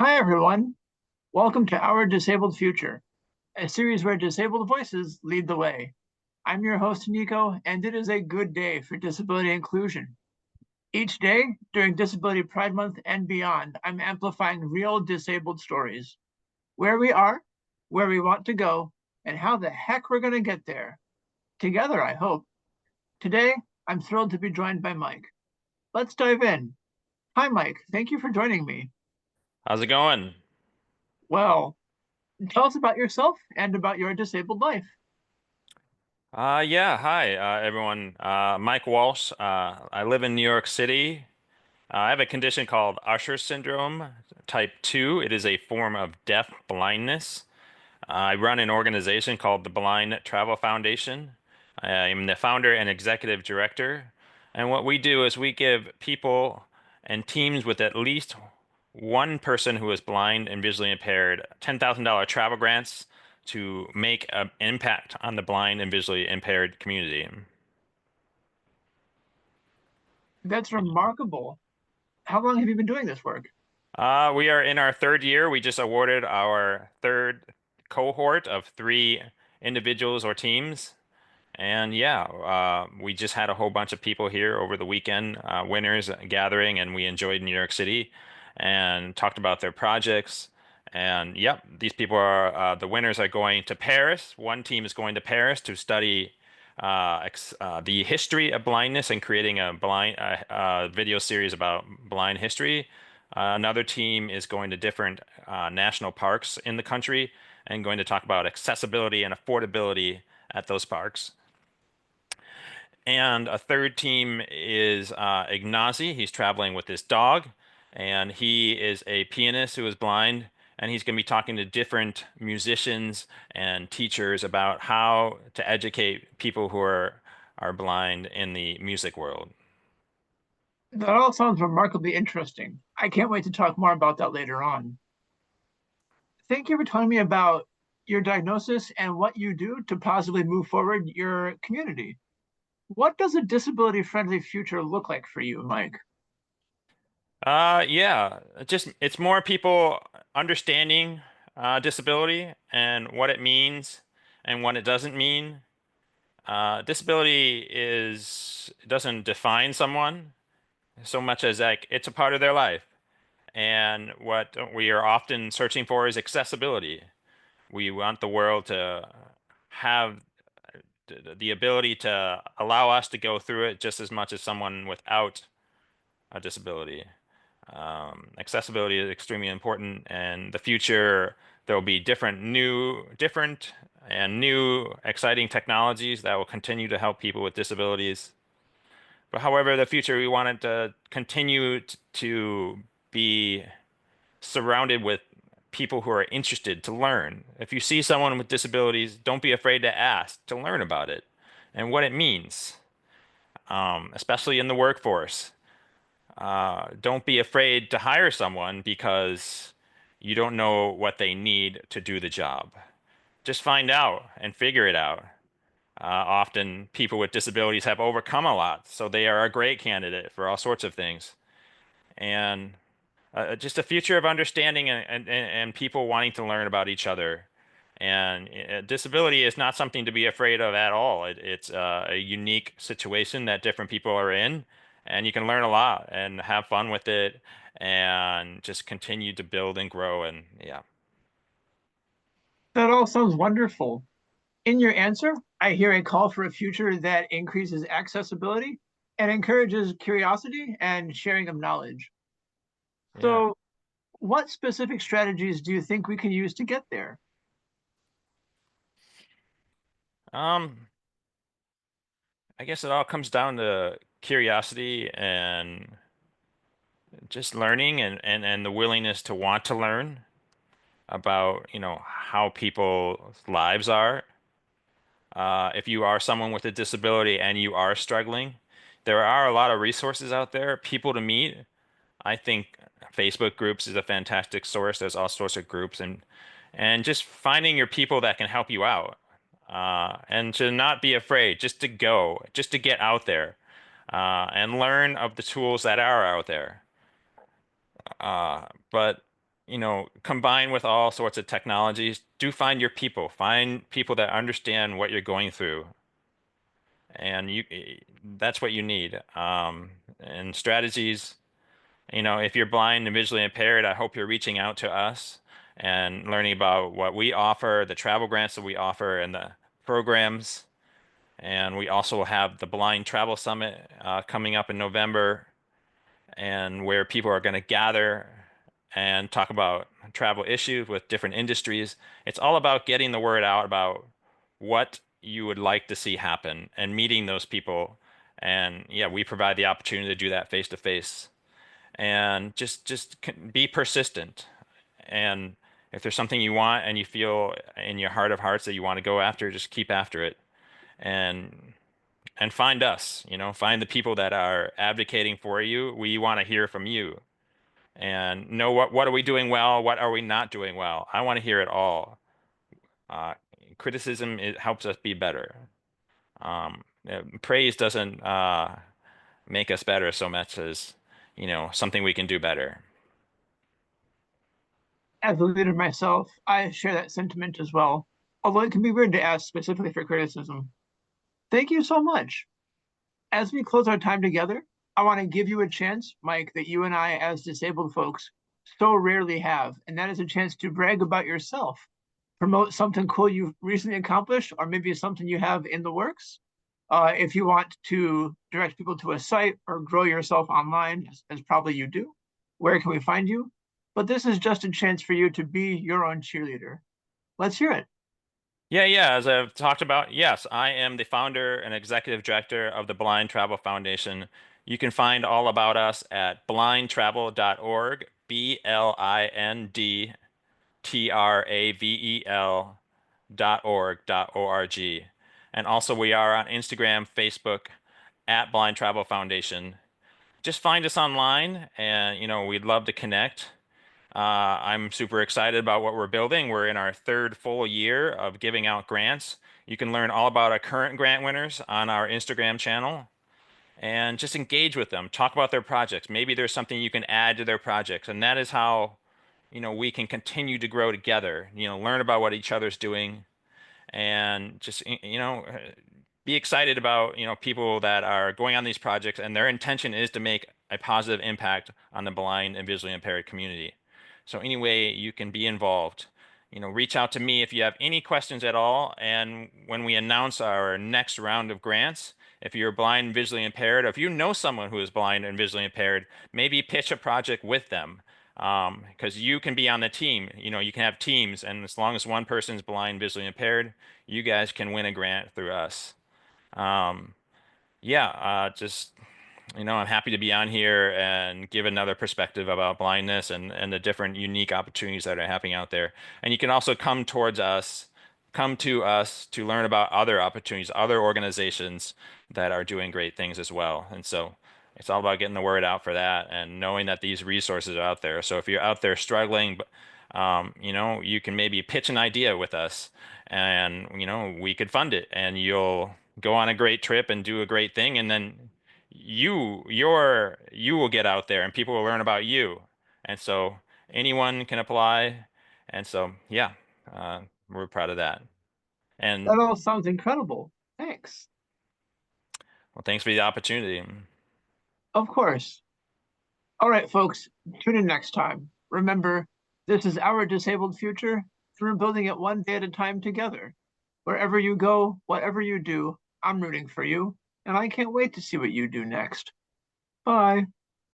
Hi, everyone. Welcome to Our Disabled Future, a series where disabled voices lead the way. I'm your host, Nico, and it is a good day for disability inclusion. Each day, during Disability Pride Month and beyond, I'm amplifying real disabled stories. Where we are, where we want to go, and how the heck we're going to get there. Together, I hope. Today, I'm thrilled to be joined by Mike. Let's dive in. Hi, Mike. Thank you for joining me. How's it going? Well, tell us about yourself and about your disabled life. Yeah, hi, everyone. Mike Walsh. I live in New York City. I have a condition called Usher syndrome, type 2. It is a form of deaf blindness. I run an organization called the Blind Travel Foundation. I am the founder and executive director. And what we do is we give people and teams with at least one person who is blind and visually impaired $10,000 travel grants to make an impact on the blind and visually impaired community. That's remarkable. How long have you been doing this work? We are in our third year. We just awarded our third cohort of three individuals or teams. And yeah, we just had a whole bunch of people here over the weekend, winners gathering, and we enjoyed New York City and talked about their projects. And yep, these people are the winners are going to Paris. One team is going to Paris to study the history of blindness and creating a blind video series about blind history. Another team is going to different national parks in the country and going to talk about accessibility and affordability at those parks. And a third team is Ignazi. He's traveling with his dog, and he is a pianist who is blind, and he's going to be talking to different musicians and teachers about how to educate people who are blind in the music world. That all sounds remarkably interesting. I can't wait to talk more about that later on. Thank you for telling me about your diagnosis and what you do to positively move forward your community. What does a disability friendly future look like for you, Mike? Yeah, just it's more people understanding disability and what it means and what it doesn't mean. Disability doesn't define someone so much as like it's a part of their life. And what we are often searching for is accessibility. We want the world to have the ability to allow us to go through it just as much as someone without a disability. Accessibility is extremely important, and the future there will be different and new exciting technologies that will continue to help people with disabilities. But however, the future we want it to continue to be surrounded with people who are interested to learn. If you see someone with disabilities, don't be afraid to ask to learn about it and what it means, especially in the workforce. Don't be afraid to hire someone because you don't know what they need to do the job. Just find out and figure it out. Often people with disabilities have overcome a lot, so they are a great candidate for all sorts of things. And just a future of understanding and people wanting to learn about each other. And disability is not something to be afraid of at all. It's a unique situation that different people are in, and you can learn a lot and have fun with it and just continue to build and grow. And yeah. That all sounds wonderful. In your answer, I hear a call for a future that increases accessibility and encourages curiosity and sharing of knowledge. Yeah. So, what specific strategies do you think we can use to get there? Um, I guess it all comes down to curiosity and just learning and the willingness to want to learn about, how people's lives are. If you are someone with a disability and you are struggling, there are a lot of resources out there, people to meet. I think Facebook groups is a fantastic source. There's all sorts of groups and just finding your people that can help you out. And to not be afraid, just to go, just to get out there, and learn of the tools that are out there. But combined with all sorts of technologies, do find your people. Find people that understand what you're going through, and that's what you need. And strategies. If you're blind and visually impaired, I hope you're reaching out to us and learning about what we offer, the travel grants that we offer, and the programs. And we also have the Blind Travel Summit coming up in November, and where people are going to gather and talk about travel issues with different industries. It's all about getting the word out about what you would like to see happen and meeting those people. And yeah, we provide the opportunity to do that face to face. And just be persistent. And if there's something you want and you feel in your heart of hearts that you want to go after, just keep after it. And find us, find the people that are advocating for you. We want to hear from you and know what are we doing well, what are we not doing well. I want to hear it all. Uh, Criticism, it helps us be better. Praise doesn't make us better so much as, something we can do better. As a leader myself, I share that sentiment as well, although it can be weird to ask specifically for criticism. Thank you so much. As we close our time together, I want to give you a chance, Mike, that you and I, as disabled folks, so rarely have, and that is a chance to brag about yourself, promote something cool you've recently accomplished, or maybe something you have in the works. If you want to direct people to a site or grow yourself online, as probably you do, where can we find you? But this is just a chance for you to be your own cheerleader. Let's hear it. Yeah, yeah. As I've talked about, yes, I am the founder and executive director of the Blind Travel Foundation. You can find all about us at blindtravel.org, blindtravel.org. And also we are on Instagram, Facebook at Blind Travel Foundation. Just find us online and we'd love to connect. I'm super excited about what we're building. We're in our third full year of giving out grants. You can learn all about our current grant winners on our Instagram channel and just engage with them. Talk about their projects. Maybe there's something you can add to their projects. And that is how, we can continue to grow together. Learn about what each other's doing and just, be excited about, people that are going on these projects and their intention is to make a positive impact on the blind and visually impaired community. So anyway, you can be involved. Reach out to me if you have any questions at all. And when we announce our next round of grants, if you're blind and visually impaired, or if you know someone who is blind and visually impaired, maybe pitch a project with them. Because you can be on the team. You can have teams, and as long as one person's blind, visually impaired, you guys can win a grant through us. Um, yeah, just I'm happy to be on here and give another perspective about blindness and the different unique opportunities that are happening out there. And you can also come to us to learn about other opportunities, other organizations that are doing great things as well. And so it's all about getting the word out for that and knowing that these resources are out there. So if you're out there struggling, you can maybe pitch an idea with us and, we could fund it and you'll go on a great trip and do a great thing. And then you will get out there and people will learn about you. And so anyone can apply. And so, yeah, we're proud of that. And That all sounds incredible. Thanks. well, thanks for the opportunity. Of course. All right, folks, tune in next time. Remember, this is our disabled future. We're building it one day at a time together. Wherever you go, whatever you do, I'm rooting for you, and I can't wait to see what you do next. Bye.